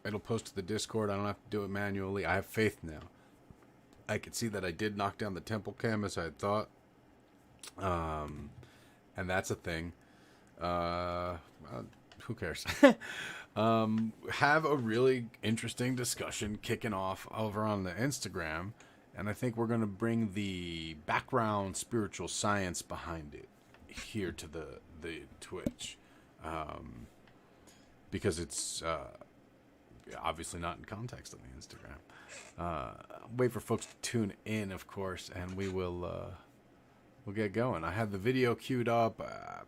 It'll post to the Discord. I don't have to do it manually. I have faith now. I could see that I did knock down the temple cam as I had thought. And that's a thing. Who cares? Have a really interesting discussion kicking off over on the Instagram. And I think we're going to bring the background spiritual science behind it here to the Twitch. Because it's obviously not in context on the Instagram. Wait for folks to tune in, of course, and we'll get going. I had the video queued up.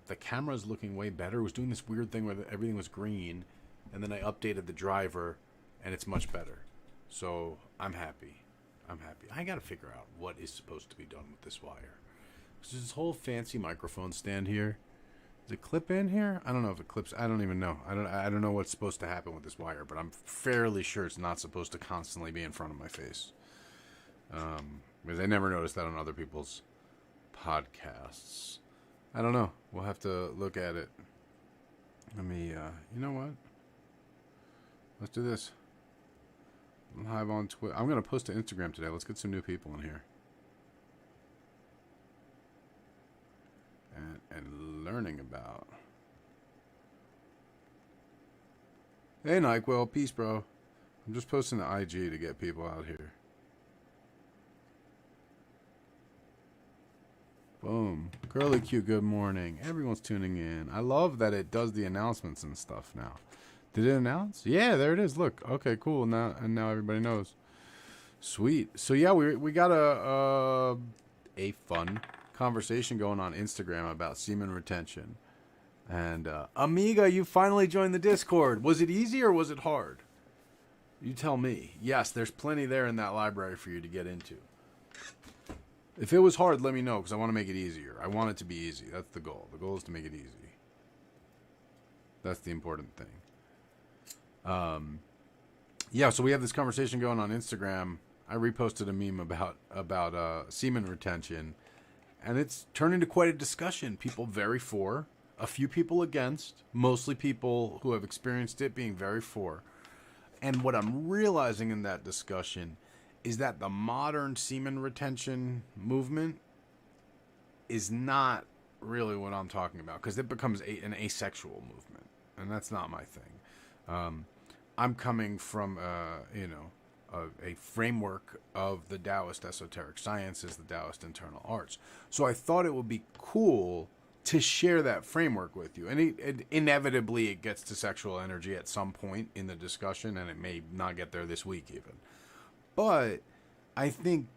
The camera's looking way better. It was doing this weird thing where everything was green, and then I updated the driver, and it's much better. So I'm happy. I got to figure out what is supposed to be done with this wire. There's this whole fancy microphone stand here. Does it clip in here? I don't know if it clips. I don't even know. I don't know what's supposed to happen with this wire, but I'm fairly sure it's not supposed to constantly be in front of my face. Because I never noticed that on other people's podcasts. I don't know. We'll have to look at it. Let me, you know what? Let's do this. I'm live on Twitter. I'm going to post to Instagram today. Let's get some new people in here. And learning about. Hey, NyQuil. Peace, bro. I'm just posting to IG to get people out here. Boom. Curly Q, good morning. Everyone's tuning in. I love that it does the announcements and stuff now. Did it announce? Yeah, there it is. Look. Okay, cool. Now everybody knows. Sweet. So yeah, we got a fun conversation going on Instagram about semen retention. And Amiga, you finally joined the Discord. Was it easy or was it hard? You tell me. Yes, there's plenty there in that library for you to get into. If it was hard, let me know, because I want to make it easier. I want it to be easy. That's the goal. The goal is to make it easy. That's the important thing. Yeah, so we have this conversation going on Instagram. I reposted a meme about semen retention, and it's turned into quite a discussion. People very for, a few people against, mostly people who have experienced it being very for. And what I'm realizing in that discussion is that the modern semen retention movement is not really what I'm talking about, because it becomes an asexual movement, and that's not my thing. I'm coming from, a framework of the Taoist esoteric sciences, the Taoist internal arts. So I thought it would be cool to share that framework with you. And inevitably it gets to sexual energy at some point in the discussion, and it may not get there this week even. But I think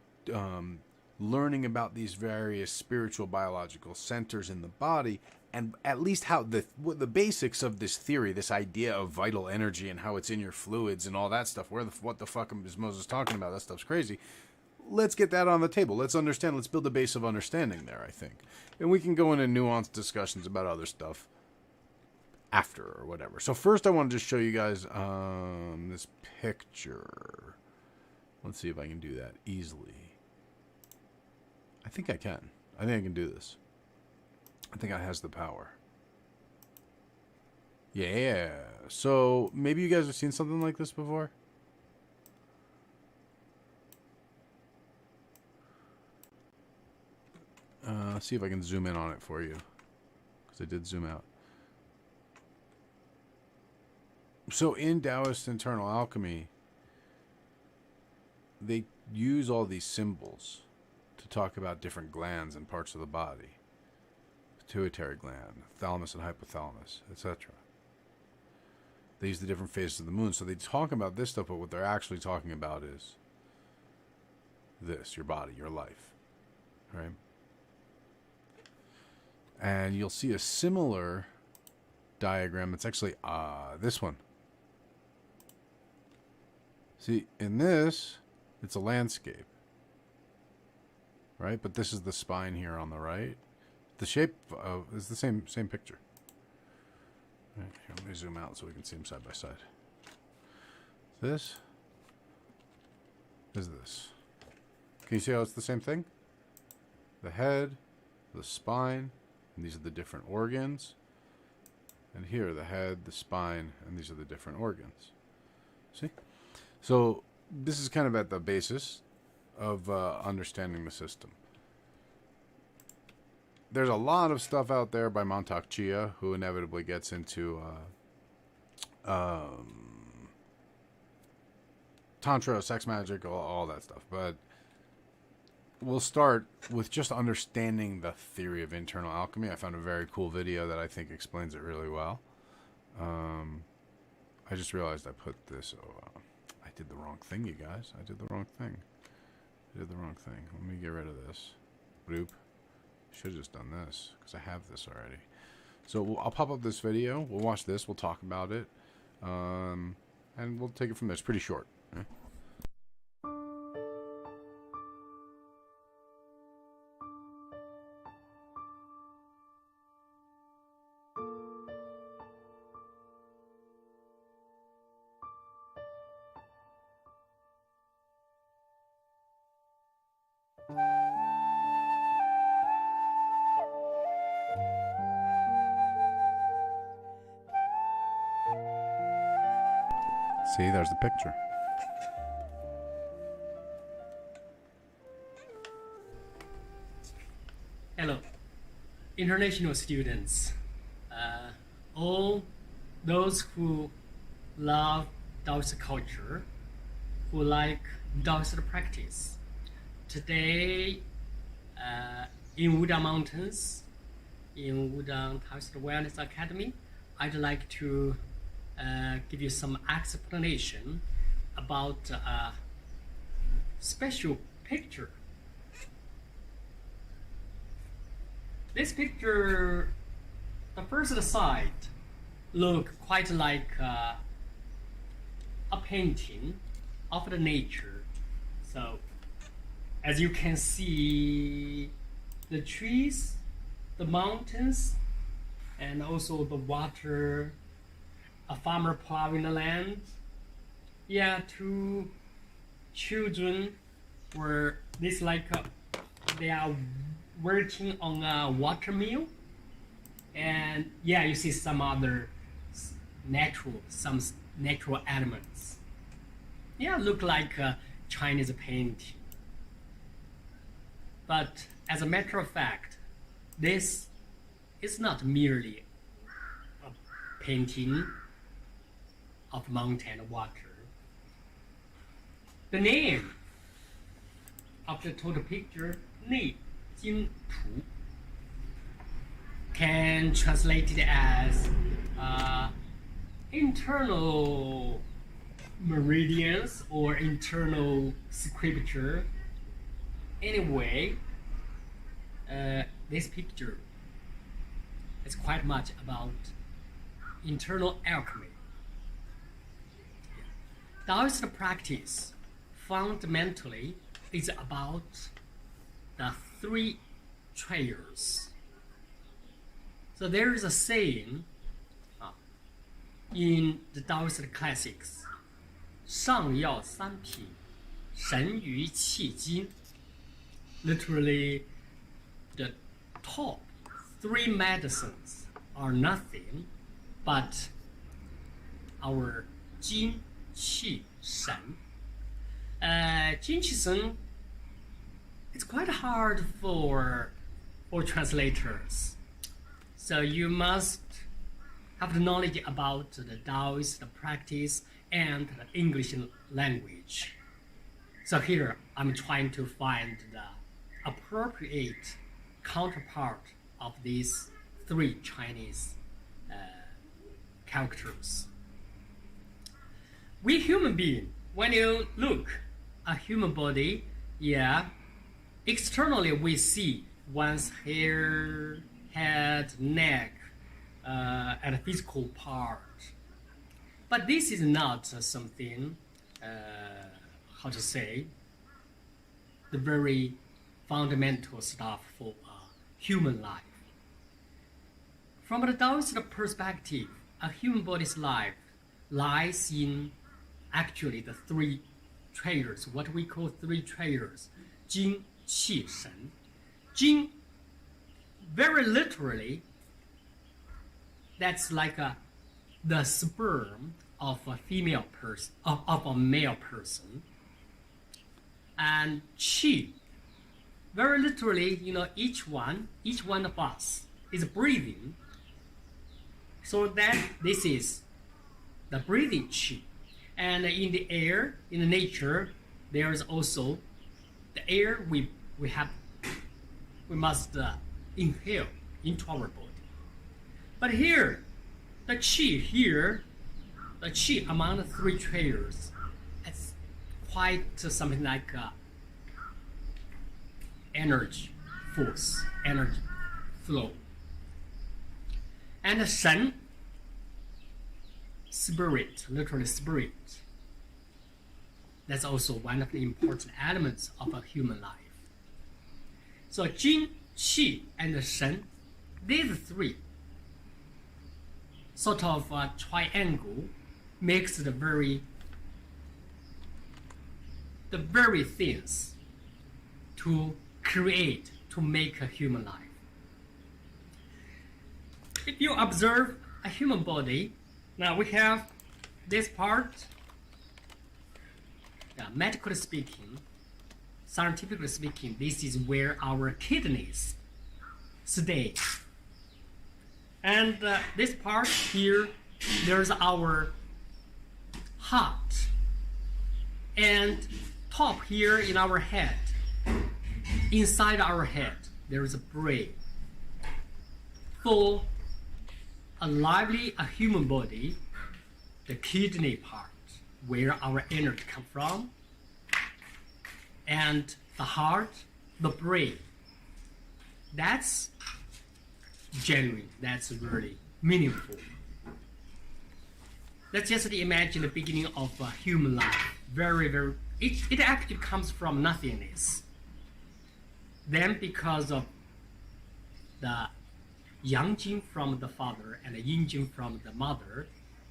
learning about these various spiritual biological centers in the body, and at least how the basics of this theory, this idea of vital energy and how it's in your fluids and all that stuff. What the fuck is Moses talking about? That stuff's crazy. Let's get that on the table. Let's understand. Let's build a base of understanding there, I think. And we can go into nuanced discussions about other stuff after or whatever. So first I want to just show you guys this picture. Let's see if I can do that easily. I think I can. I think I can do this. I think it has the power. Yeah. So maybe you guys have seen something like this before. See if I can zoom in on it for you, because I did zoom out. So in Taoist Internal Alchemy, they use all these symbols to talk about different glands and parts of the body. Pituitary gland, thalamus and hypothalamus, etc. They use the different phases of the moon. So they talk about this stuff, but what they're actually talking about is this, your body, your life. Right? And you'll see a similar diagram. It's actually this one. See, in this, it's a landscape. Right? But this is the spine here on the right. The shape is the same picture. Right, here, let me zoom out so we can see them side by side. This is this. Can you see how it's the same thing? The head, the spine, and these are the different organs. And here, the head, the spine, and these are the different organs. See? So this is kind of at the basis of understanding the system. There's a lot of stuff out there by Montauk Chia, who inevitably gets into Tantra, sex magic, all that stuff. But we'll start with just understanding the theory of internal alchemy. I found a very cool video that I think explains it really well. I just realized I put this... I did the wrong thing, you guys. I did the wrong thing. Let me get rid of this. Bloop. Should have just done this, because I have this already. So I'll pop up this video. We'll watch this. We'll talk about it. And we'll take it from there. It's pretty short. See, there's the picture. Hello, international students, all those who love Taoist culture, who like Taoist practice. Today, in Wudang Mountains, in Wudang Taoist Wellness Academy, I'd like to give you some explanation about a special picture. This picture, the first side, look quite like a painting of the nature. So, as you can see, the trees, the mountains, and also the water, a farmer plowing the land. Yeah, two children were this like they are working on a water mill, and yeah, you see some other natural elements. Yeah, look like a Chinese painting. But as a matter of fact, this is not merely a painting of mountain water. The name of the total picture, 内经图, can translate it as internal meridians or internal scripture. Anyway, this picture is quite much about internal alchemy. Taoist practice fundamentally is about the three treasures. So there is a saying in the Taoist classics, 上要三品，神于气精. Literally, the top three medicines are nothing but our 精气神. 精气神, it's quite hard for translators. So you must have the knowledge about the Taoist practice and the English language. So here I'm trying to find the appropriate counterpart of these three Chinese characters. We human beings, when you look a human body, yeah, externally we see one's hair, head, neck, and a physical part. But this is not something, how to say, the very fundamental stuff for human life. From the Taoist perspective, a human body's life lies in actually the three treasures, what we call three treasures, 精, qi, shen. 精, very literally, that's like the sperm of a female person, of a male person. And qi, very literally, each one of us is breathing. So that this is the breathing qi. And in the air, in the nature, there is also the air we must inhale into our body. But here, the qi among the three treasures, it's quite something like energy, force, energy flow. And the shen, spirit, literally spirit. That's also one of the important elements of a human life. So Jin, Qi, and Shen, these three sort of triangle makes the very things to create, to make a human life. If you observe a human body, now we have this part, medically speaking, scientifically speaking, this is where our kidneys stay. And this part here, there's our heart. And top here in our head, inside our head, there is a brain. For a human body, the kidney part, where our energy comes from, and the heart, the brain. That's genuine, that's really meaningful. Let's just imagine the beginning of a human life. It actually comes from nothingness. Then because of the yang gene from the father and the yin gene from the mother,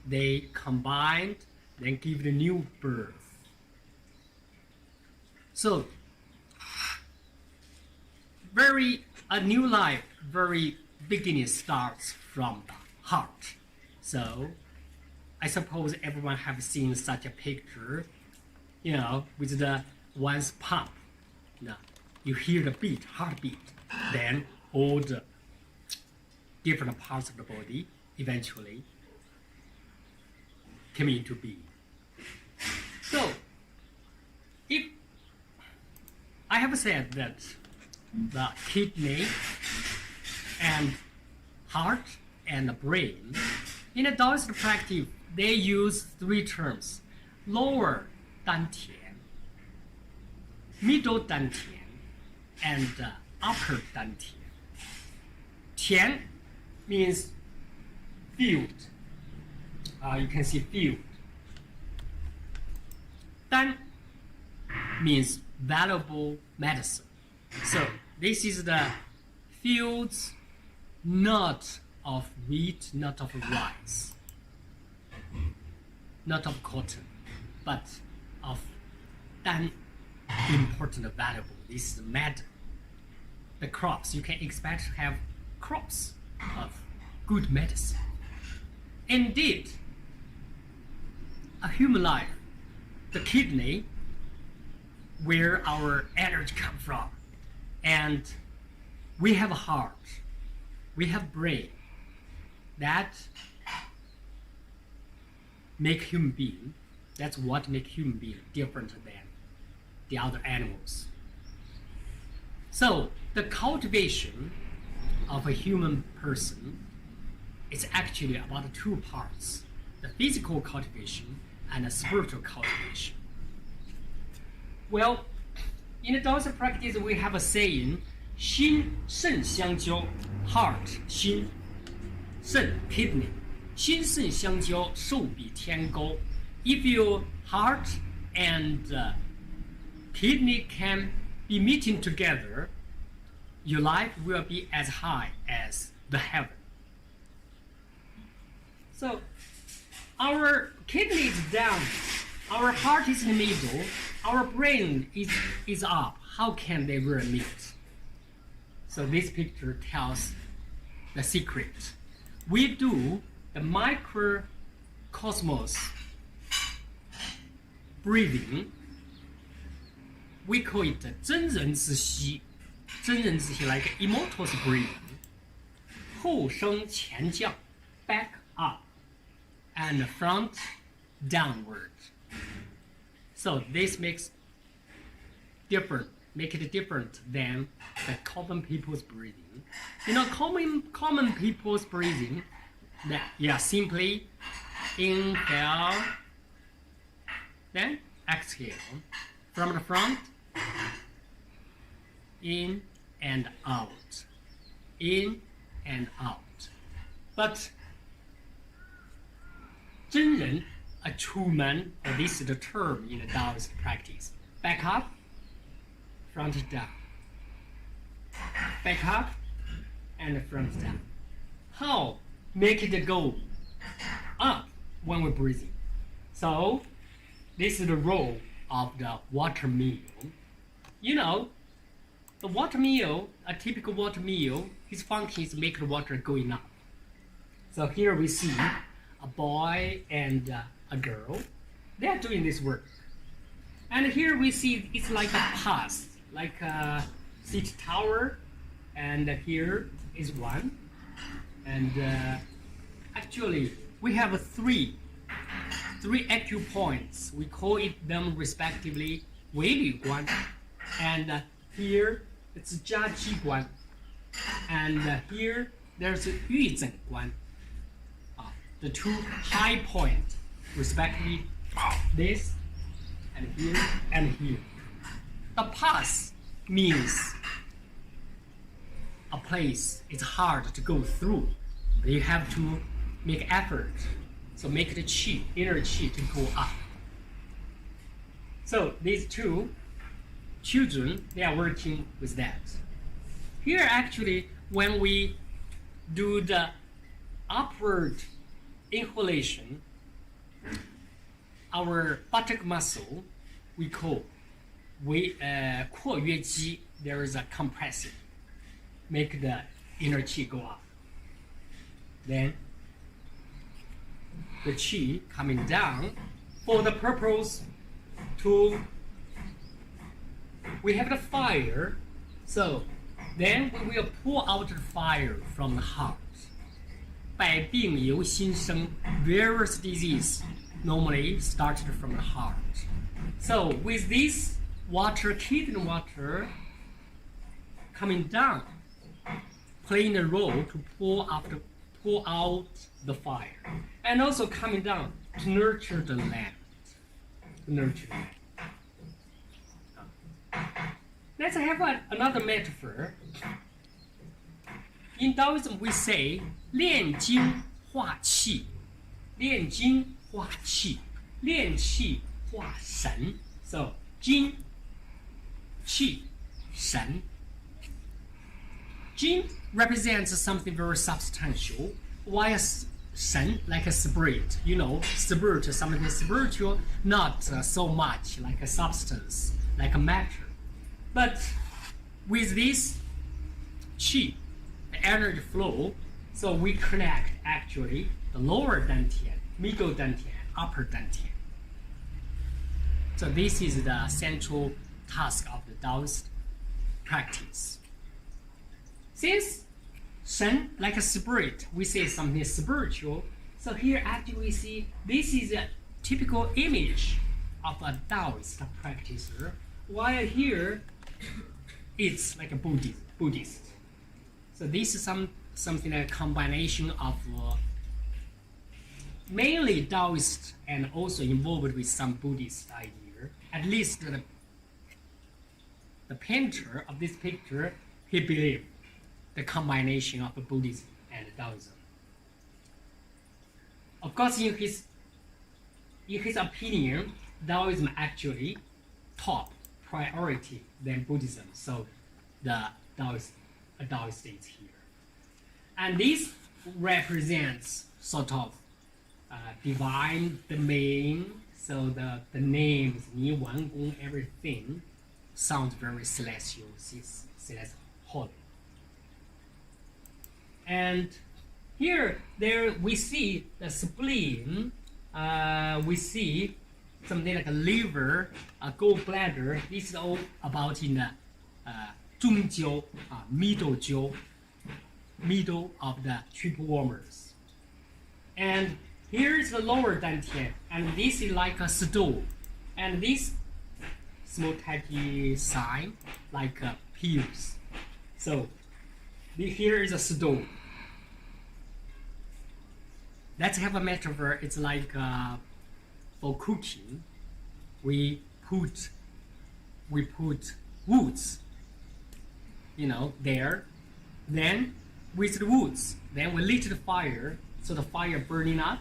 they combined, then give the new birth. So, a new life, very beginning starts from the heart. So, I suppose everyone have seen such a picture, with the one's pump. You hear the beat, heartbeat, then all the different parts of the body eventually came into being. So, if I have said that the kidney and heart and the brain, in a Taoist practice, they use three terms: lower dantian, middle dantian, and upper dantian. Tian means field. You can see field. Dan means valuable medicine. So this is the fields not of wheat, not of rice, not of cotton, but of dan, important, valuable. This is medicine. The crops, you can expect to have crops of good medicine. Indeed, a human life, the kidney, where our energy comes from, and we have a heart, we have brain, that make human being. That's what make human being different than the other animals. So the cultivation of a human person is actually about two parts: the physical cultivation and the spiritual cultivation. Well, in the Taoist practice, we have a saying: 心肾相交, heart, 心, 肾, kidney, 心肾相交, 寿比天高. If your heart and kidney can be meeting together, your life will be as high as the heaven. So, our kidney is down, our heart is in the middle, our brain is up. How can they really meet? So this picture tells the secret. We do the micro cosmos breathing. We call it 真人之息，真人之息 like immortals breathing. 后升前降 back up and front downward. So this makes make it different than the common people's breathing. You know, common people's breathing, that simply inhale, then exhale from the front, in and out, in and out. But 真人, a true man, or this is the term in the Taoist practice. Back up, front down. Back up and front down. How make it go up when we're breathing? So this is the role of the watermill. You know, the watermill, a typical watermill, his function is to make the water going up. So here we see a boy and a girl. They are doing this work. And here we see it's like a path, like a seat tower. And here is one. And actually, we have three acupoints. We call them respectively 尾闾关, and here it's 家机关, and here there's 玉枕关. The two high points, respectively, this and here and here. The pass means a place is hard to go through. You have to make effort. So make the qi, inner qi, to go up. So these two children, they are working with that. Here actually, when we do the upward inhalation, our buttock muscle, we call 括约肌, there is a compressing, make the inner qi go up. Then the qi coming down for the purpose to, we have the fire, so then we will pour out the fire from the heart. 百病由心生, various disease normally started from the heart. So with this water, kidney water coming down, playing a role to pour out the fire, and also coming down to nurture the land. Let's have another metaphor. In Taoism, we say 炼精化气, 炼精化气, 炼气化神. So 精, 气, 神. Jin represents something very substantial, while Shen, like a spirit, you know, spirit, something spiritual, not so much like a substance, like a matter. But with this qi, the energy flow, so we connect actually the lower dantian, middle dantian, upper dantian. So this is the central task of the Taoist practice. Since Shen, like a spirit, we say something spiritual. So here actually we see this is a typical image of a Taoist practitioner, while here it's like a Buddhist. So this is something like a combination of mainly Taoist and also involved with some Buddhist idea. At least the painter of this picture, he believed the combination of Buddhism and Taoism. Of course, in his opinion, Taoism actually top priority than Buddhism. So the Taoist is here. And this represents sort of divine domain. So the names, Ni, Wan, Gong, everything sounds very celestial, holy. And here, there we see the spleen we see something like a liver, a gallbladder. This is all about in the 中焦 middle 焦 middle of the triple warmers. And here is the lower dantian, and this is like a stool, and this small tiny sign like pills. So here is a stool. Let's have a metaphor. It's like for cooking, we put woods, there. Then with the woods, then we lit the fire, so the fire burning up,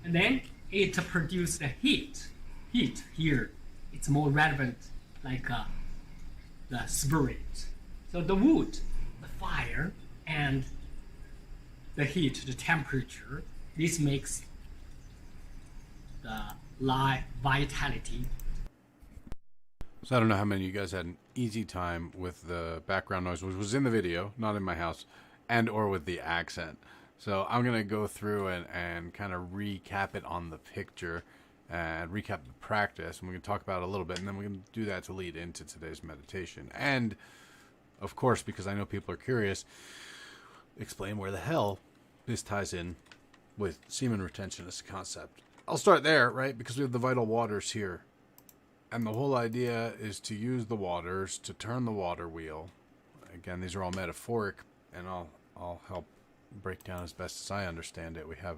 and then it produces the heat. Heat here, it's more relevant, like the spirit. So the wood, the fire, and the heat, the temperature, this makes the life vitality. So I don't know how many of you guys had an easy time with the background noise, which was in the video, not in my house, and or with the accent. So I'm going to go through and kind of recap it on the picture and recap the practice. And we're going to talk about it a little bit, and then we're going to do that to lead into today's meditation. And, of course, because I know people are curious, explain where the hell this ties in with semen retention as a concept. I'll start there, right? Because we have the vital waters here. And the whole idea is to use the waters to turn the water wheel. Again, these are all metaphoric, and I'll help break down as best as I understand it. We have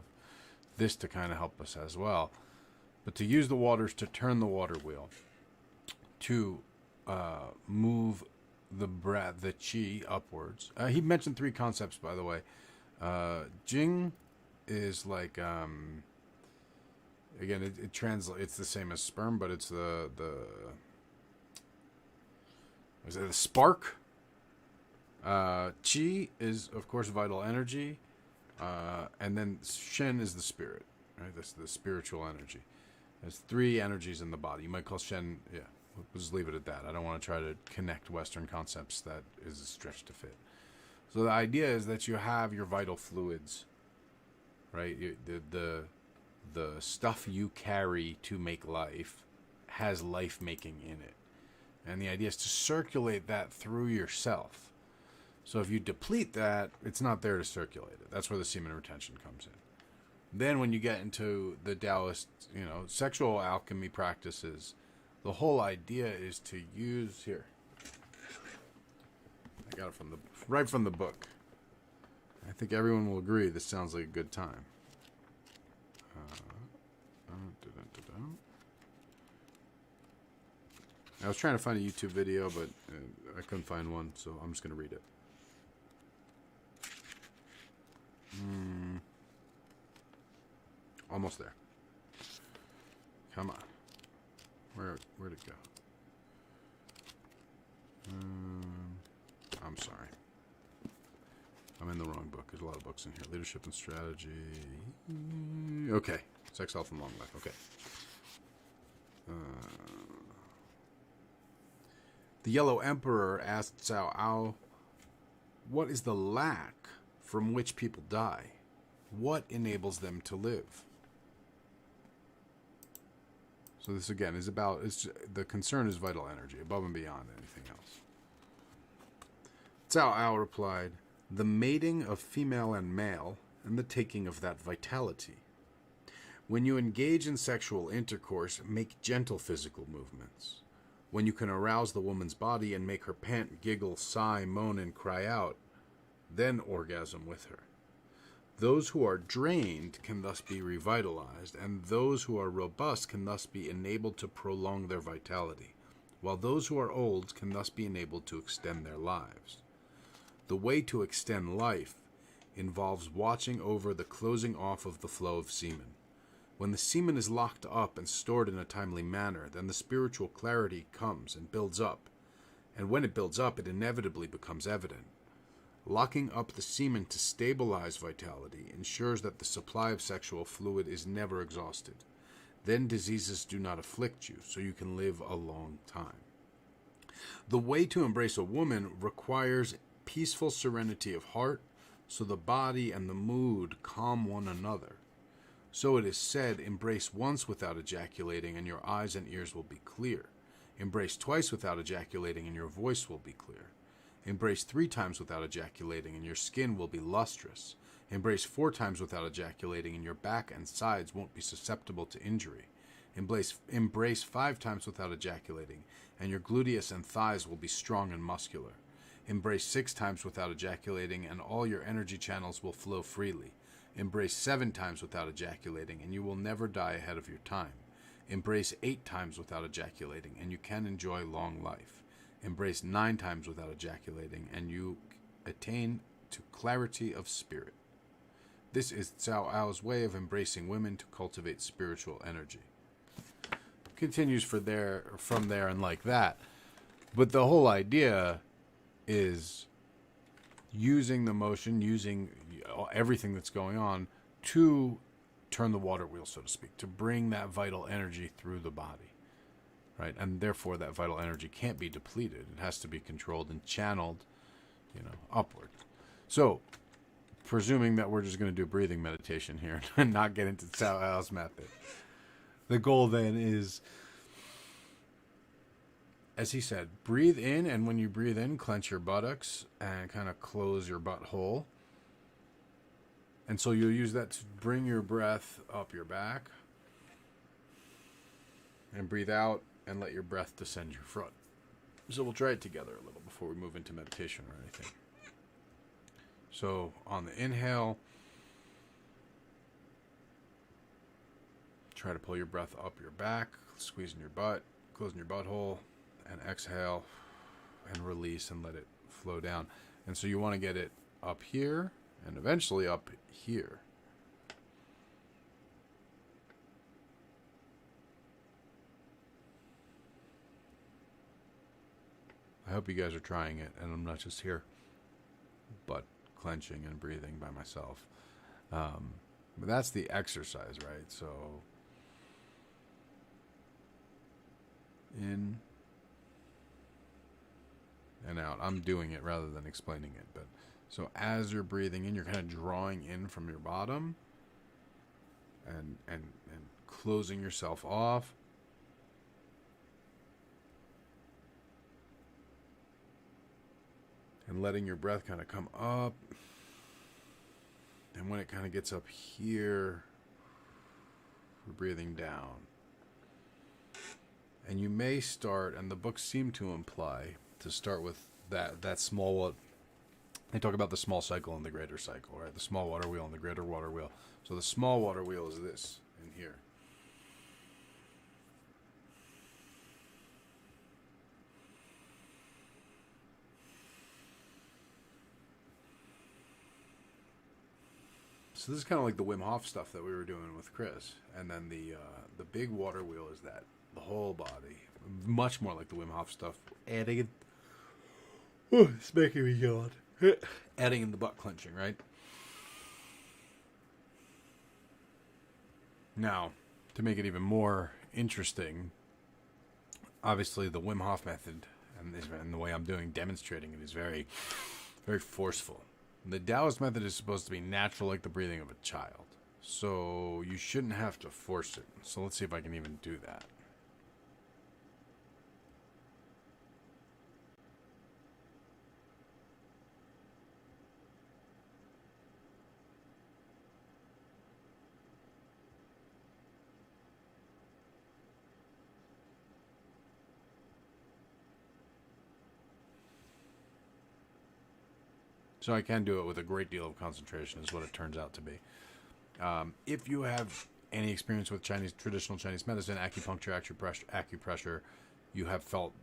this to kind of help us as well. But to use the waters to turn the water wheel, to move the breath, the chi upwards. He mentioned 3 concepts, by the way. Jing is like, again, it translates. It's the same as sperm, but it's the spark. Qi is, of course, vital energy, and then Shen is the spirit. Right, that's the spiritual energy. There's 3 energies in the body. You might call Shen. Yeah, we'll just leave it at that. I don't want to try to connect Western concepts. That is a stretch to fit. So the idea is that you have your vital fluids, right? The stuff you carry to make life has life making in it. And the idea is to circulate that through yourself. So if you deplete that, it's not there to circulate it. That's where the semen retention comes in. Then when you get into the Taoist, sexual alchemy practices, the whole idea is to use here. I got it right from the book. I think everyone will agree this sounds like a good time. I was trying to find a YouTube video, but I couldn't find one, so I'm just going to read it. Almost there. Come on. Where'd it go? I'm sorry. I'm in the wrong book. There's a lot of books in here. Leadership and strategy. Okay. Sex, health, and long life. Okay. The Yellow Emperor asked Cao Ao, what is the lack from which people die? What enables them to live? So this, again, is about, the concern is vital energy, above and beyond anything else. Cao Ao replied, the mating of female and male, and the taking of that vitality. When you engage in sexual intercourse, make gentle physical movements. When you can arouse the woman's body and make her pant, giggle, sigh, moan, and cry out, then orgasm with her. Those who are drained can thus be revitalized, and those who are robust can thus be enabled to prolong their vitality, while those who are old can thus be enabled to extend their lives. The way to extend life involves watching over the closing off of the flow of semen. When the semen is locked up and stored in a timely manner, then the spiritual clarity comes and builds up, and when it builds up, it inevitably becomes evident. Locking up the semen to stabilize vitality ensures that the supply of sexual fluid is never exhausted. Then diseases do not afflict you, so you can live a long time. The way to embrace a woman requires peaceful serenity of heart, so the body and the mood calm one another. So it is said, embrace once without ejaculating, and your eyes and ears will be clear. Embrace twice without ejaculating, and your voice will be clear. Embrace 3 times without ejaculating, and your skin will be lustrous. Embrace 4 times without ejaculating, and your back and sides won't be susceptible to injury. Embrace 5 times without ejaculating, and your gluteus and thighs will be strong and muscular. Embrace 6 times without ejaculating, and all your energy channels will flow freely. Embrace 7 times without ejaculating, and you will never die ahead of your time. Embrace 8 times without ejaculating, and you can enjoy long life. Embrace 9 times without ejaculating, and you attain to clarity of spirit. This is Cao Ao's way of embracing women to cultivate spiritual energy. Continues from there and like that. But the whole idea is using the motion, using everything that's going on to turn the water wheel, so to speak, to bring that vital energy through the body, right? And therefore that vital energy can't be depleted. It has to be controlled and channeled, upward. So, presuming that we're just going to do breathing meditation here and not get into Cao Ao's method, the goal then is, as he said, breathe in, and when you breathe in, clench your buttocks and kind of close your butthole. And so you'll use that to bring your breath up your back. And breathe out and let your breath descend your front. So we'll try it together a little before we move into meditation or anything. So on the inhale, try to pull your breath up your back, squeezing your butt, closing your butthole, and exhale and release and let it flow down. And so you want to get it up here and eventually up here. I hope you guys are trying it and I'm not just here butt clenching and breathing by myself. But that's the exercise, right? So in and out. I'm doing it rather than explaining it. But so as you're breathing in, you're kind of drawing in from your bottom and closing yourself off. And letting your breath kind of come up. And when it kind of gets up here, we're breathing down. And you may start, and the books seem to imply, to start with that small, they talk about the small cycle and the greater cycle, right? The small water wheel and the greater water wheel. So the small water wheel is this in here. So this is kind of like the Wim Hof stuff that we were doing with Chris. And then the big water wheel is that, the whole body. Much more like the Wim Hof stuff. Adding, it's making me yawn. Adding in the butt clenching, right? Now, to make it even more interesting, obviously the Wim Hof method and the way I'm demonstrating it is very, very forceful. The Taoist method is supposed to be natural, like the breathing of a child. So you shouldn't have to force it. So let's see if I can even do that. So I can do it with a great deal of concentration, is what it turns out to be. If you have any experience with traditional Chinese medicine, acupuncture, acupressure, you have felt,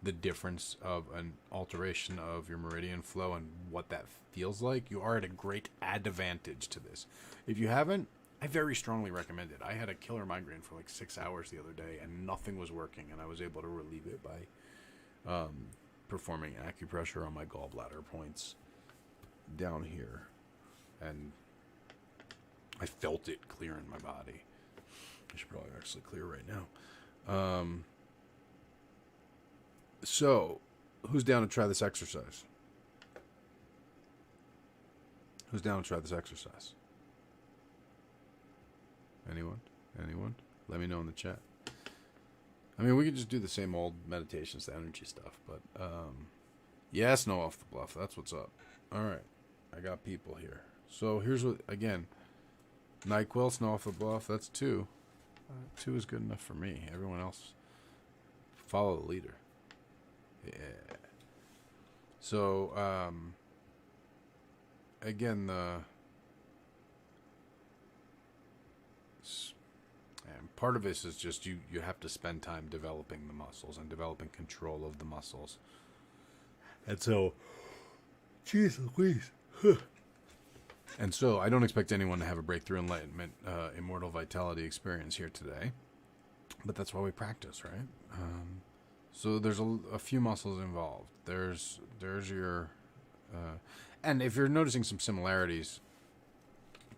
the difference of an alteration of your meridian flow and what that feels like. You are at a great advantage to this. If you haven't, I very strongly recommend it. I had a killer migraine for like 6 hours the other day, and nothing was working, and I was able to relieve it by performing acupressure on my gallbladder points down here, and I felt it clear in my body. I should probably actually clear right now. So who's down to try this exercise? Who's down to try this exercise? Anyone? Anyone? Let me know in the chat. I mean, we could just do the same old meditations, the energy stuff, but yeah, snow off the bluff. That's what's up. All right, I got people here. So here's what, again, NyQuil, snow off the bluff. That's 2. 2 is good enough for me. Everyone else, follow the leader. Yeah. So again, and part of this is just you have to spend time developing the muscles and developing control of the muscles. And so, Jesus, please. And so, I don't expect anyone to have a breakthrough enlightenment, immortal vitality experience here today. But that's why we practice, right? So there's a few muscles involved. There's your, and if you're noticing some similarities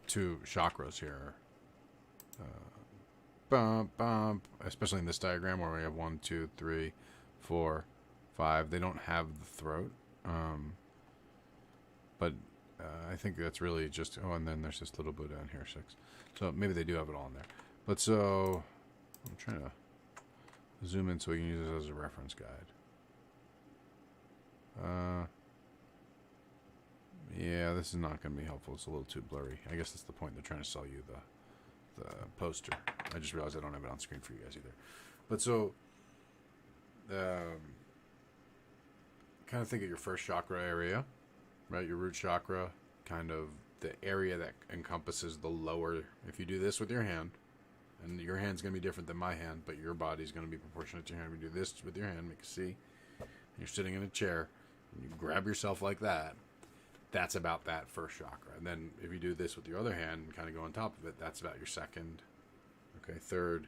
to chakras here, especially in this diagram where we have 1, 2, 3, 4, 5. They don't have the throat, but I think that's really just. Oh, and then there's this little bit down here, 6. So maybe they do have it all in there. But so I'm trying to zoom in so we can use this as a reference guide. Yeah, this is not going to be helpful. It's a little too blurry. I guess that's the point. They're trying to sell you the poster. I just realized I don't have it on screen for you guys either. But so, kind of think of your first chakra area, right? Your root chakra, kind of the area that encompasses the lower. If you do this with your hand, and your hand's going to be different than my hand, but your body's going to be proportionate to your hand. We do this with your hand, make a C. You're sitting in a chair, and you grab yourself like that. That's about that first chakra. And then if you do this with your other hand and kind of go on top of it, that's about your second, okay, third,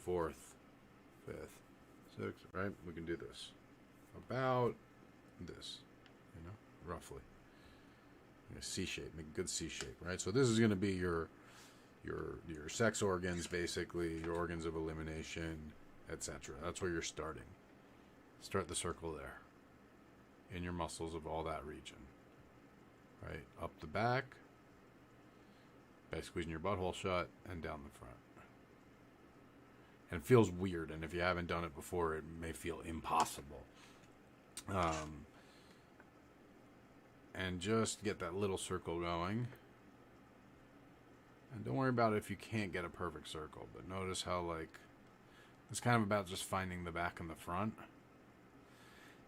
fourth, fifth, sixth, right? We can do this. About this, roughly. A C shape, make a good C shape, right? So this is going to be your sex organs, basically, your organs of elimination, etc. That's where you're starting. Start the circle there in your muscles of all that region. Right, up the back, by squeezing your butthole shut, and down the front. And it feels weird, and if you haven't done it before, it may feel impossible. And just get that little circle going. And don't worry about it if you can't get a perfect circle, but notice how, it's kind of about just finding the back and the front.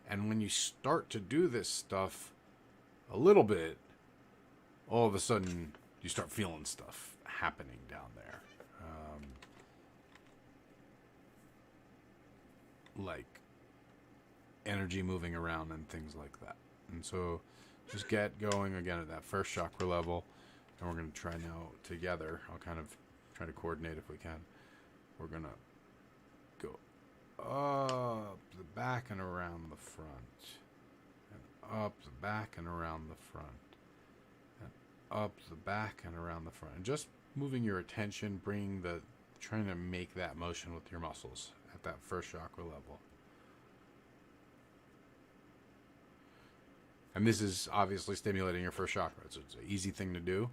And when you start to do this stuff a little bit, all of a sudden you start feeling stuff happening down there. Like energy moving around and things like that. And so just get going again at that first chakra level. And we're going to try now together. I'll kind of try to coordinate if we can. We're going to go up the back and around the front. Up the back and around the front, and up the back and around the front, and just moving your attention, trying to make that motion with your muscles at that first chakra level. And this is obviously stimulating your first chakra. It's an easy thing to do.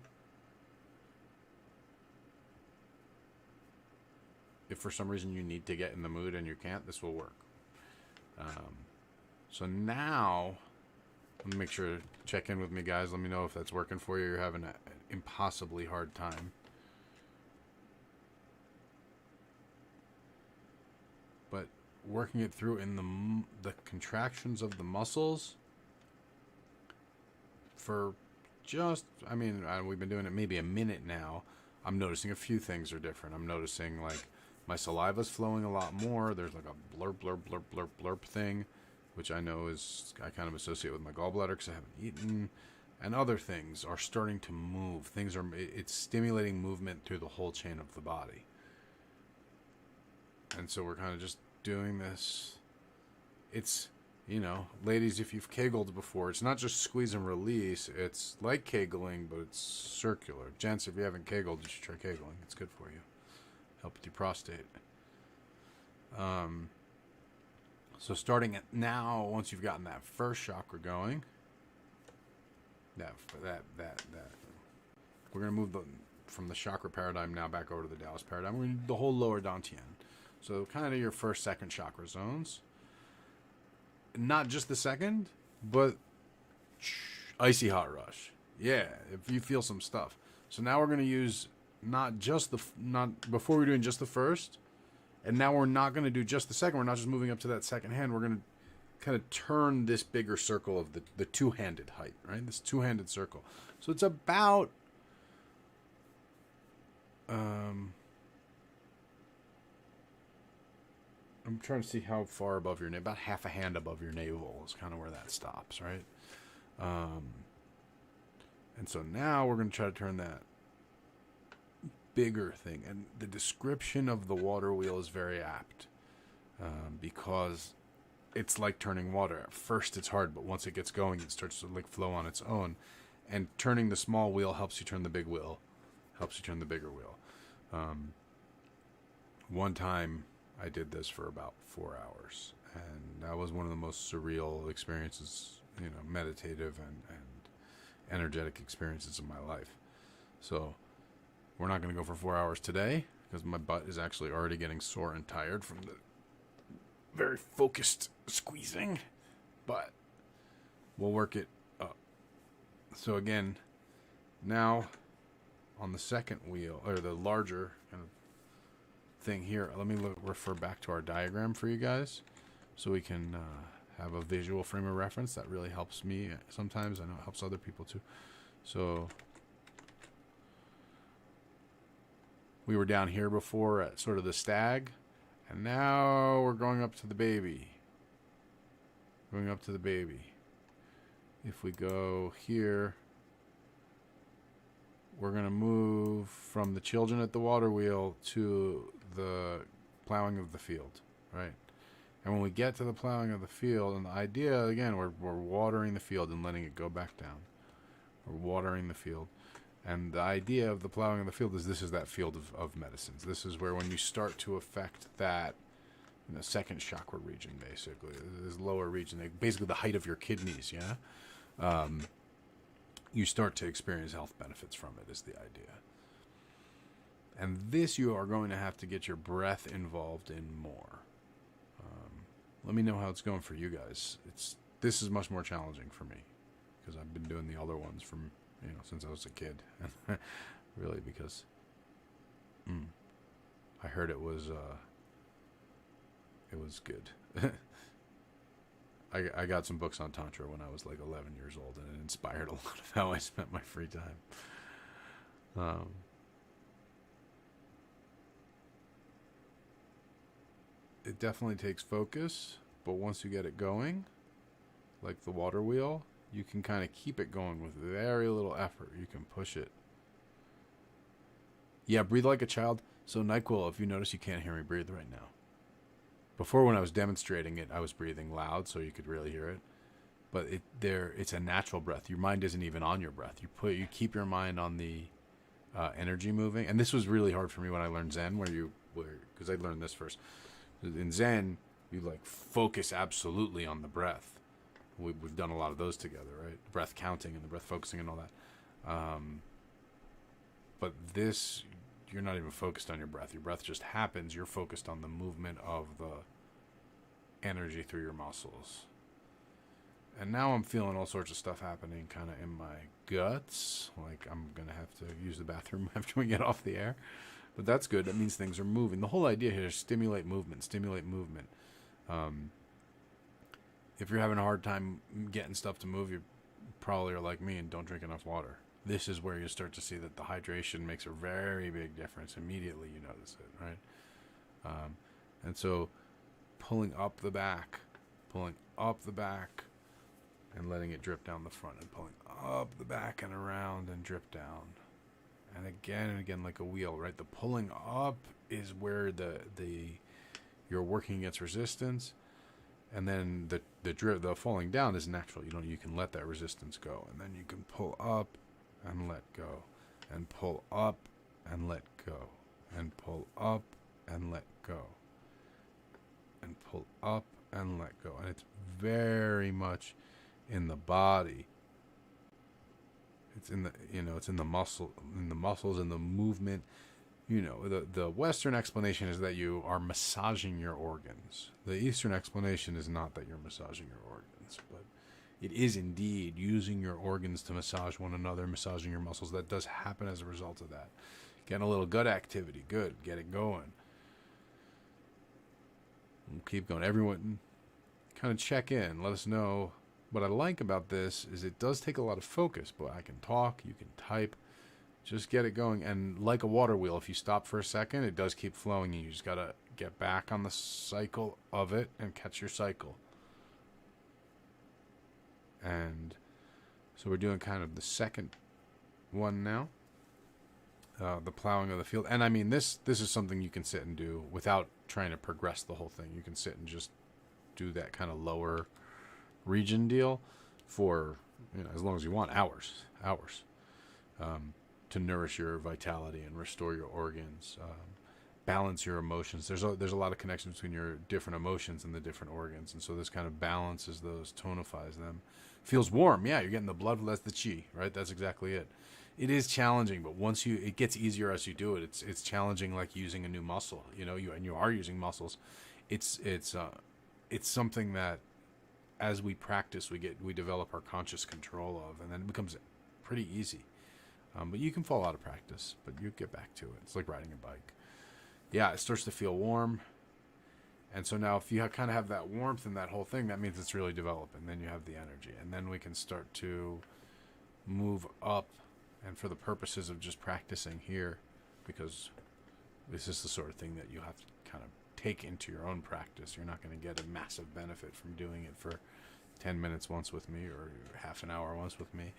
If for some reason you need to get in the mood and you can't, this will work. So now, make sure to check in with me, guys. Let me know if that's working for you. You're having an impossibly hard time. But working it through in the contractions of the muscles for just, we've been doing it maybe a minute now. I'm noticing a few things are different. I'm noticing my saliva's flowing a lot more. There's like a blurp, blurp, blurp, blurp, blurp thing, which I know I kind of associate with my gallbladder because I haven't eaten, and other things are starting to move. It's stimulating movement through the whole chain of the body. And so we're kind of just doing this. It's, ladies, if you've Kegled before, it's not just squeeze and release. It's like Kegling, but it's circular. Gents, if you haven't Kegled, you should try Kegling. It's good for you. Help with your prostate. So starting at now, once you've gotten that first chakra going, that we're gonna move from the chakra paradigm now back over to the Taoist paradigm. We're going to do the whole lower dantian. So kind of your first, second chakra zones. Not just the second, but icy hot rush. Yeah, if you feel some stuff. So now we're going to use not before we're doing just the first, and now we're not going to do just the second. We're not just moving up to that second hand. We're going to kind of turn this bigger circle of the two-handed height, right? This two-handed circle. So it's about I'm trying to see how far above your navel. About half a hand above your navel is kind of where that stops, right? And so now we're going to try to turn that bigger thing. And the description of the water wheel is very apt because it's like turning water. At first it's hard, but once it gets going, it starts to like flow on its own. And turning the small wheel helps you turn the big wheel, helps you turn the bigger wheel. One time I did this for about 4 hours, and that was one of the most surreal experiences, meditative and energetic experiences of my life. So we're not going to go for 4 hours today because my butt is actually already getting sore and tired from the very focused squeezing, but we'll work it up. So again, now on the second wheel, or the larger kind of thing here, let me refer back to our diagram for you guys so we can have a visual frame of reference. That really helps me sometimes. I know it helps other people too. So we were down here before at sort of the stag, and now we're going up to the baby. Going up to the baby. If we go here, we're going to move from the children at the water wheel to the plowing of the field, right? And when we get to the plowing of the field, and the idea, again, we're watering the field and letting it go back down. We're watering the field. And the idea of the plowing of the field is this is that field of medicines. This is where when you start to affect that second chakra region, basically, this lower region, basically the height of your kidneys, yeah? You start to experience health benefits from it, is the idea. And this you are going to have to get your breath involved in more. Let me know how it's going for you guys. This is much more challenging for me because I've been doing the other ones from since I was a kid. Really, because I heard it was good. I got some books on Tantra when I was like 11 years old, and it inspired a lot of how I spent my free time. It definitely takes focus, but once you get it going, like the water wheel, you can kind of keep it going with very little effort. You can push it. Yeah, breathe like a child. So NyQuil, if you notice, you can't hear me breathe right now. Before, when I was demonstrating it, I was breathing loud so you could really hear it. But it's a natural breath. Your mind isn't even on your breath. You keep your mind on the energy moving. And this was really hard for me when I learned Zen, because I learned this first. In Zen, you focus absolutely on the breath. We've done a lot of those together, right? Breath counting and the breath focusing and all that. But this, you're not even focused on your breath. Your breath just happens. You're focused on the movement of the energy through your muscles. And now I'm feeling all sorts of stuff happening kind of in my guts. Like I'm going to have to use the bathroom after we get off the air. But that's good. That means things are moving. The whole idea here is stimulate movement. If you're having a hard time getting stuff to move, you probably are like me and don't drink enough water. This is where you start to see that the hydration makes a very big difference. Immediately you notice it, right? And so pulling up the back, and letting it drip down the front, and pulling up the back and around and drip down. And again, like a wheel, right? The pulling up is where you're working against resistance, and then the falling down is natural. You can let that resistance go, and then you can pull up and let go, and pull up and let go, and pull up and let go, and pull up and let go. And it's very much in the body. It's in the, it's in the muscles, in the movement. The Western explanation is that you are massaging your organs. The Eastern explanation is not that you're massaging your organs, but it is indeed using your organs to massage one another, massaging your muscles. That does happen as a result of that. Getting a little gut activity, good. Get it going. We'll keep going. Everyone, kind of check in. Let us know. What I like about this is it does take a lot of focus, but I can talk, you can type. Just get it going. And like a water wheel, if you stop for a second, it does keep flowing. And you just got to get back on the cycle of it and catch your cycle. And so we're doing kind of the second one now. The plowing of the field. And I mean, this is something you can sit and do without trying to progress the whole thing. You can sit and just do that kind of lower region deal for, as long as you want, hours. To nourish your vitality and restore your organs, balance your emotions. There's a lot of connection between your different emotions and the different organs, and so this kind of balances those, tonifies them. Feels warm, yeah. You're getting the blood. That's the chi, right? That's exactly it. It is challenging, but it gets easier as you do it. It's challenging, like using a new muscle. You are using muscles. It's something that, as we practice, we develop our conscious control of, and then it becomes pretty easy. But you can fall out of practice, but you get back to it. It's like riding a bike. Yeah, it starts to feel warm. And so now if you kind of have that warmth and that whole thing, that means it's really developing. Then you have the energy. And then we can start to move up. And for the purposes of just practicing here, because this is the sort of thing that you have to kind of take into your own practice. You're not going to get a massive benefit from doing it for 10 minutes once with me or half an hour once with me.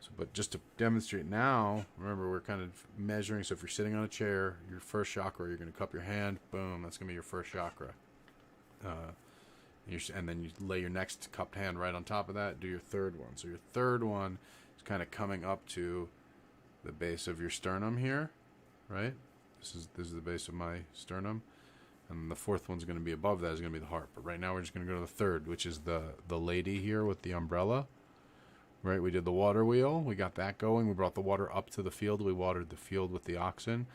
So, but just to demonstrate now, remember we're kind of measuring. So if you're sitting on a chair, your first chakra, you're going to cup your hand. Boom, that's going to be your first chakra. And then you lay your next cupped hand right on top of that. Do your third one. So your third one is kind of coming up to the base of your sternum here, right? This is the base of my sternum. And the fourth one's going to be above that, is going to be the heart. But right now we're just going to go to the third, which is the lady here with the umbrella. Right, we did the water wheel. We got that going. We brought the water up to the field. We watered the field with the oxen.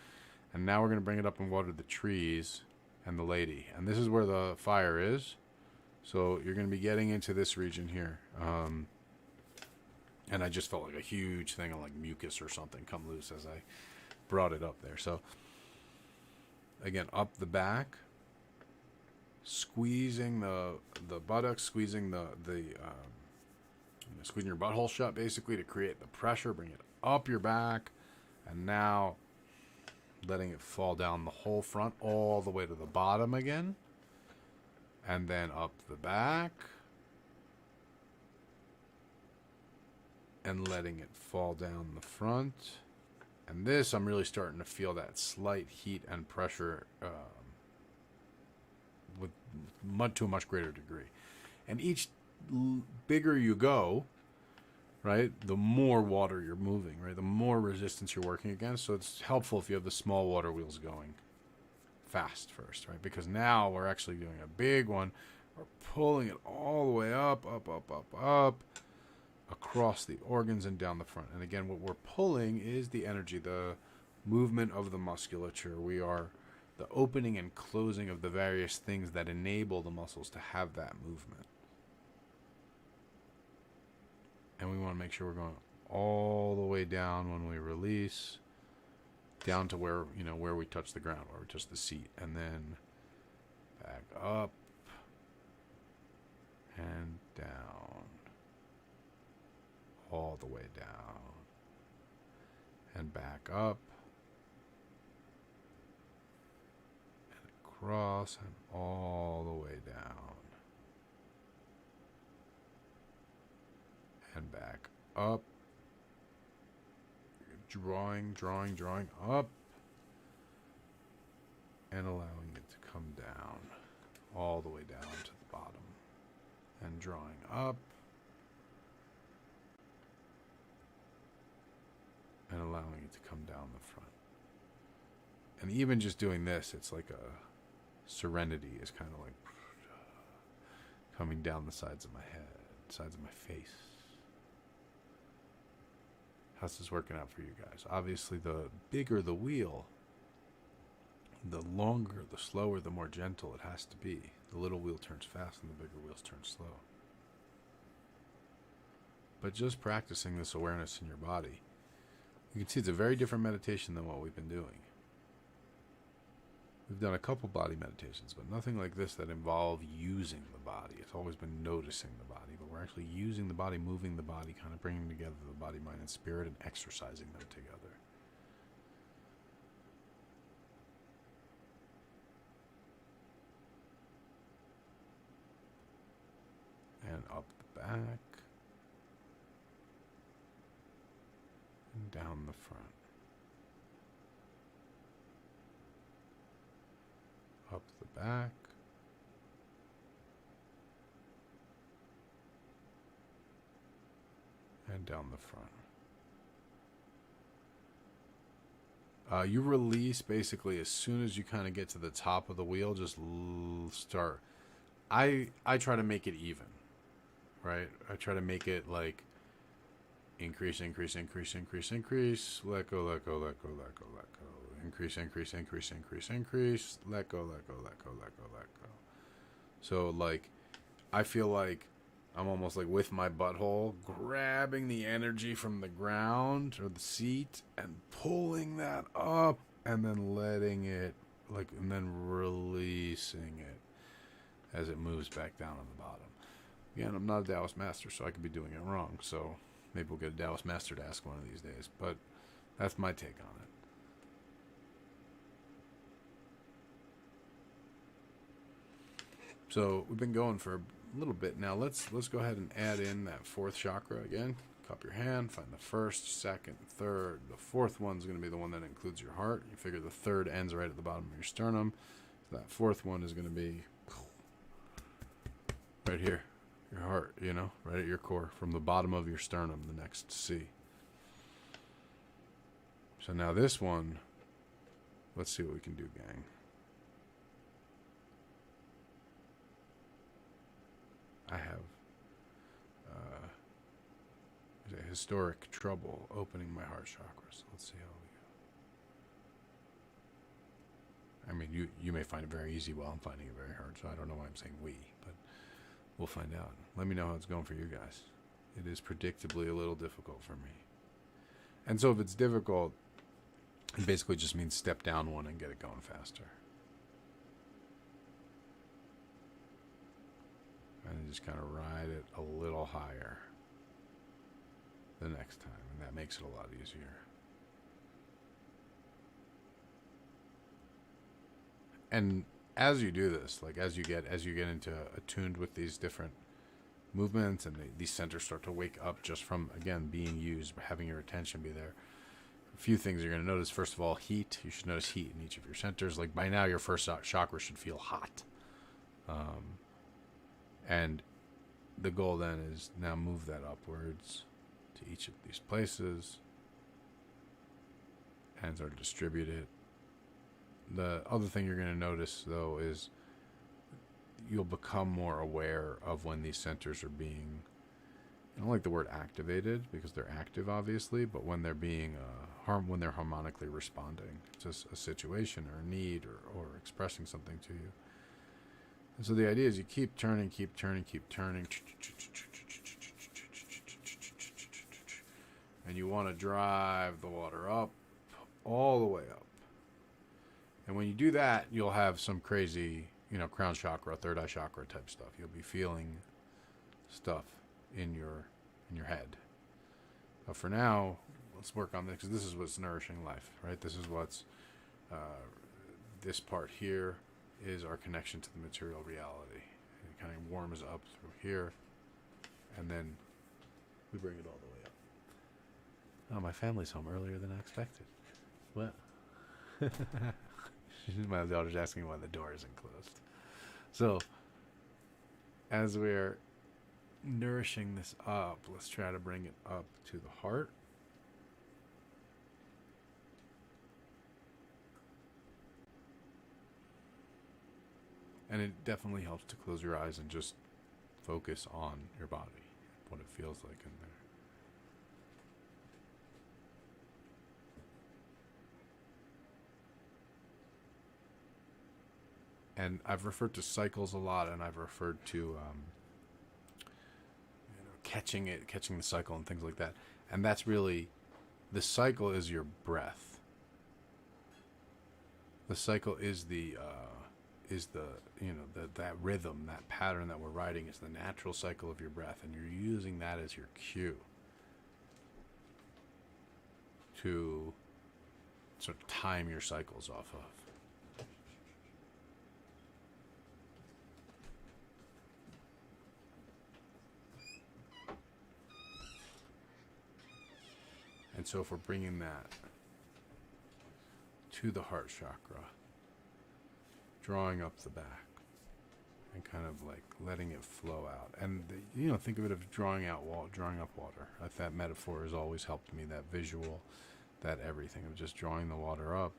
And now we're going to bring it up and water the trees and the lady. And this is where the fire is. So you're going to be getting into this region here. And I just felt like a huge thing of like mucus or something come loose as I brought it up there. So again, up the squeezing the buttocks, squeezing squeezing your butthole shut basically to create the pressure, bring it up your back, and now letting it fall down the whole front all the way to the bottom again, and then up the back, and letting it fall down the front. And this, I'm really starting to feel that slight heat and pressure to a much greater degree. And each bigger you go, right, the more water you're moving, right, the more resistance you're working against. So it's helpful if you have the small water wheels going fast first, right, because now we're actually doing a big one. We're pulling it all the way up, across the organs and down the front. And again, what we're pulling is the energy, the movement of the musculature. We are the opening and closing of the various things that enable the muscles to have that movement. And we want to make sure we're going all the way down when we release, down to where we touch the ground, where we touch the seat, and then back up and down, all the way down, and back up, and across, and all the way down. And back up, drawing up, and allowing it to come down, all the way down to the bottom, and drawing up, and allowing it to come down the front. And even just doing this, it's like a serenity is kind of like coming down the sides of my head, sides of my face. How's this working out for you guys? Obviously, the bigger the wheel, the longer, the slower, the more gentle it has to be. The little wheel turns fast and the bigger wheels turn slow. But just practicing this awareness in your body, you can see it's a very different meditation than what we've been doing. We've done a couple body meditations, but nothing like this that involve using the body. It's always been noticing the body, but we're actually using the body, moving the body, kind of bringing together the body, mind, and spirit, and exercising them together. And up the back, and down the front. Up the back, and down the front. You release basically as soon as you kind of get to the top of the wheel. Just start. I try to make it even, right? I try to make it like increase, increase, increase, increase, increase. Let go, let go, let go, let go, let go. Increase, increase, increase, increase, increase. Let go, let go, let go, let go, let go. So, like, I feel like I'm almost like with my butthole grabbing the energy from the ground or the seat and pulling that up and then letting it, like, and then releasing it as it moves back down on the bottom. Again, I'm not a Taoist master, so I could be doing it wrong. So maybe we'll get a Taoist master to ask one of these days. But that's my take on it. So we've been going for a little bit now. Let's go ahead and add in that fourth chakra again. Cup your hand, find the first, second, third. The fourth one's going to be the one that includes your heart. You figure the third ends right at the bottom of your sternum. So that fourth one is going to be right here, your heart, right at your core, from the bottom of your sternum, the next C. So now this one, let's see what we can do, gang. I have a historic trouble opening my heart chakra, so let's see how we go. I mean, you may find it very easy while I'm finding it very hard, so I don't know why I'm saying we, but we'll find out. Let me know how it's going for you guys. It is predictably a little difficult for me. And so if it's difficult, it basically just means step down one and get it going faster. And just kind of ride it a little higher the next time, and that makes it a lot easier. And as you do this, like as you get into attuned with these different movements, and these centers start to wake up just from, again, being used, having your attention be there. A few things you're going to notice. First of all, heat. You should notice heat in each of your centers. Like by now, your first chakra should feel hot. And the goal then is now move that upwards to each of these places and sort of distribute it. The other thing you're going to notice, though, is you'll become more aware of when these centers are being, I don't like the word activated because they're active, obviously, but when they're being when they're harmonically responding to a situation or a need or expressing something to you. And so the idea is you keep turning, and you want to drive the water up, all the way up. And when you do that, you'll have some crazy, crown chakra, third eye chakra type stuff. You'll be feeling stuff in your head. But for now, let's work on this, because this is what's nourishing life, right? This is what's, this part here is our connection to the material reality. It kind of warms up through here, and then we bring it all the way up. Oh, my family's home earlier than I expected. What? My daughter's asking why the door isn't closed. So, as we're nourishing this up, let's try to bring it up to the heart. And it definitely helps to close your eyes and just focus on your body, what it feels like in there. And I've referred to cycles a lot, and I've referred to catching the cycle and things like that. And that's really, the cycle is your breath. The cycle is the that rhythm, that pattern that we're riding is the natural cycle of your breath, and you're using that as your cue to sort of time your cycles off of. And so if we're bringing that to the heart chakra, drawing up the back, and kind of like letting it flow out. And, think of it as drawing up water. That metaphor has always helped me, that visual, that everything of just drawing the water up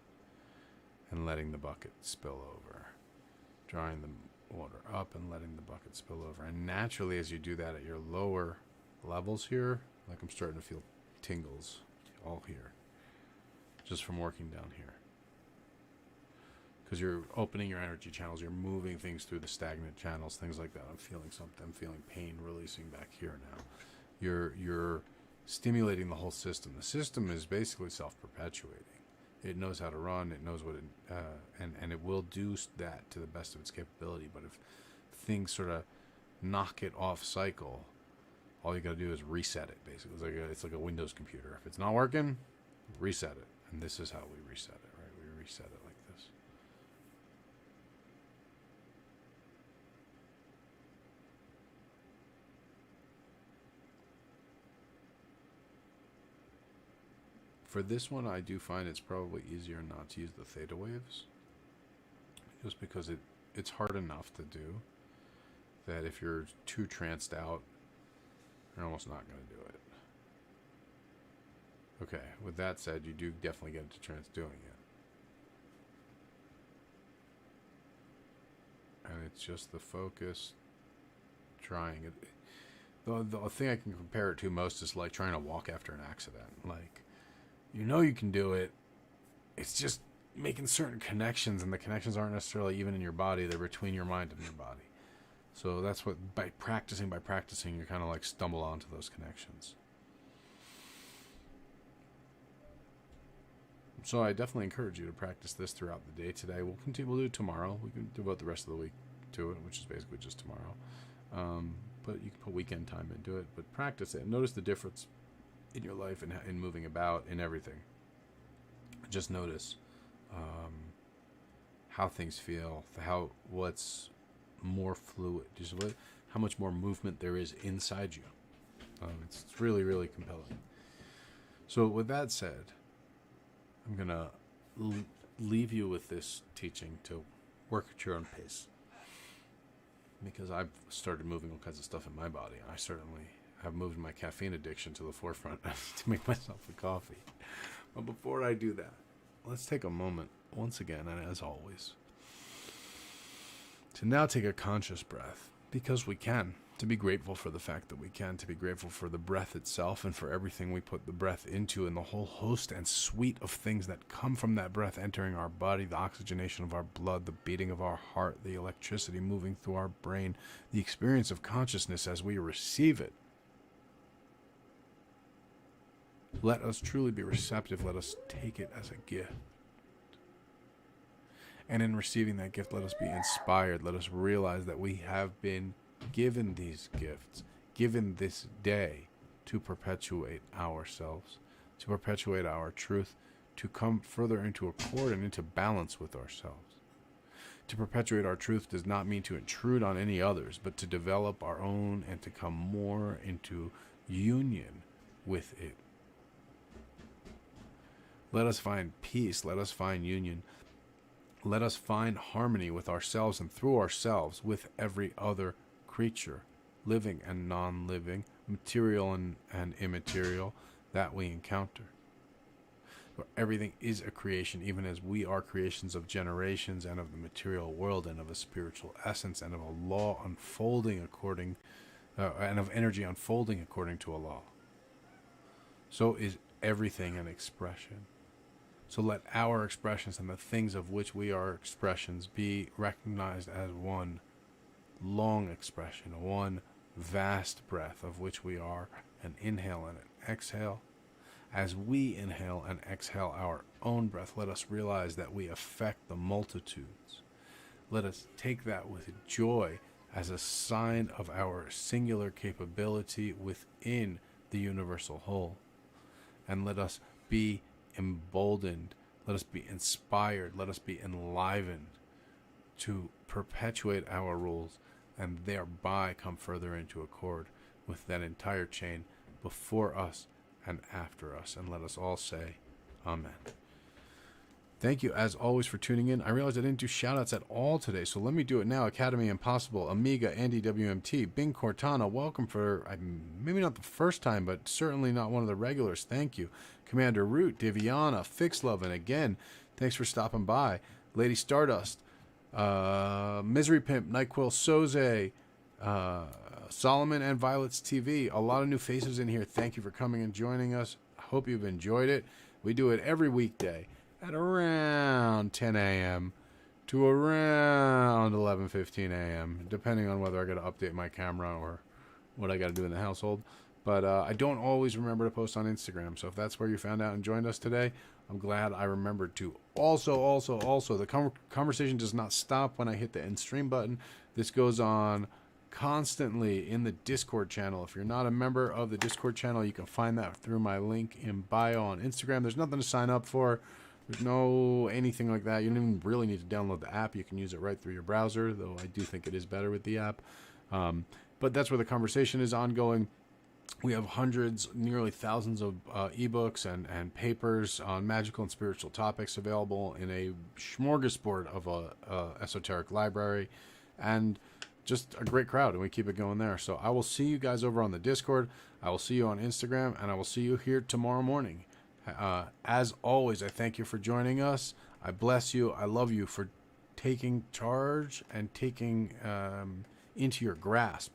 and letting the bucket spill over. Drawing the water up and letting the bucket spill over. And naturally, as you do that at your lower levels here, like I'm starting to feel tingles all here, just from working down here. Because you're opening your energy channels, you're moving things through the stagnant channels, things like that. I'm feeling something. I'm feeling pain releasing back here now. You're stimulating the whole system. The system is basically self-perpetuating. It knows how to run. It knows what it and it will do that to the best of its capability. But if things sort of knock it off cycle, all you got to do is reset it. Basically, it's like a Windows computer. If it's not working, reset it. And this is how we reset it, right? We reset it like this. For this one, I do find it's probably easier not to use the theta waves, just because it's hard enough to do that if you're too tranced out, you're almost not going to do it. Okay, with that said, you do definitely get into trance doing it. And it's just the focus, trying it. The thing I can compare it to most is like trying to walk after an accident. Like, you can do it. It's just making certain connections, and the connections aren't necessarily even in your body. They're between your mind and your body. So that's what, by practicing, you kind of like stumble onto those connections. So I definitely encourage you to practice this throughout the day today. We'll do it tomorrow. We can devote the rest of the week to it, which is basically just tomorrow. But you can put weekend time into it. But practice it. Notice the difference in your life and in moving about, in everything. Just notice how things feel, what's more fluid, how much more movement there is inside you. It's really, really compelling. So with that said, I'm going to leave you with this teaching to work at your own pace. Because I've started moving all kinds of stuff in my body. I certainly have moved my caffeine addiction to the forefront to make myself a coffee. But before I do that, let's take a moment, once again, and as always, to now take a conscious breath, because we can, to be grateful for the fact that we can, to be grateful for the breath itself and for everything we put the breath into and the whole host and suite of things that come from that breath entering our body, the oxygenation of our blood, the beating of our heart, the electricity moving through our brain, the experience of consciousness as we receive it. Let us truly be receptive. Let us take it as a gift. And in receiving that gift, let us be inspired. Let us realize that we have been given these gifts, given this day to perpetuate ourselves, to perpetuate our truth, to come further into accord and into balance with ourselves. To perpetuate our truth does not mean to intrude on any others, but to develop our own and to come more into union with it. Let us find peace. Let us find union. Let us find harmony with ourselves and through ourselves with every other creature, living and non-living, material and immaterial, that we encounter. For everything is a creation, even as we are creations of generations and of the material world and of a spiritual essence and of a law unfolding according, and of energy unfolding according to a law. So is everything an expression. So let our expressions and the things of which we are expressions be recognized as one long expression, one vast breath of which we are an inhale and an exhale. As we inhale and exhale our own breath, let us realize that we affect the multitudes. Let us take that with joy as a sign of our singular capability within the universal whole. And let us be emboldened, let us be inspired, let us be enlivened to perpetuate our rules and thereby come further into accord with that entire chain before us and after us. And let us all say, Amen. Thank you, as always, for tuning in. I realized I didn't do shout-outs at all today, so let me do it now. Academy Impossible, Amiga, Andy WMT, Bing Cortana, welcome for, maybe not the first time, but certainly not one of the regulars. Thank you. Commander Root, Diviana, Fixlove, and again, thanks for stopping by. Lady Stardust, Misery Pimp, Nyquil Soze, Solomon and Violet's TV. A lot of new faces in here. Thank you for coming and joining us. I hope you've enjoyed it. We do it every weekday at around 10 a.m. to around 11:15 a.m., depending on whether I got to update my camera or what I got to do in the household. But I don't always remember to post on Instagram, so if that's where you found out and joined us today, I'm glad I remembered to. Also, the conversation does not stop when I hit the end stream button. This goes on constantly in the Discord channel. If you're not a member of the Discord channel, you can find that through my link in bio on Instagram. There's nothing to sign up for. There's no anything like that. You don't even really need to download the app. You can use it right through your browser, though I do think it is better with the app. But that's where the conversation is ongoing. We have hundreds, nearly thousands of ebooks and papers on magical and spiritual topics available in a smorgasbord of a esoteric library, and just a great crowd, and we keep it going there. So I will see you guys over on the Discord. I will see you on Instagram, and I will see you here tomorrow morning. As always, I thank you for joining us. I bless you. I love you for taking charge and taking into your grasp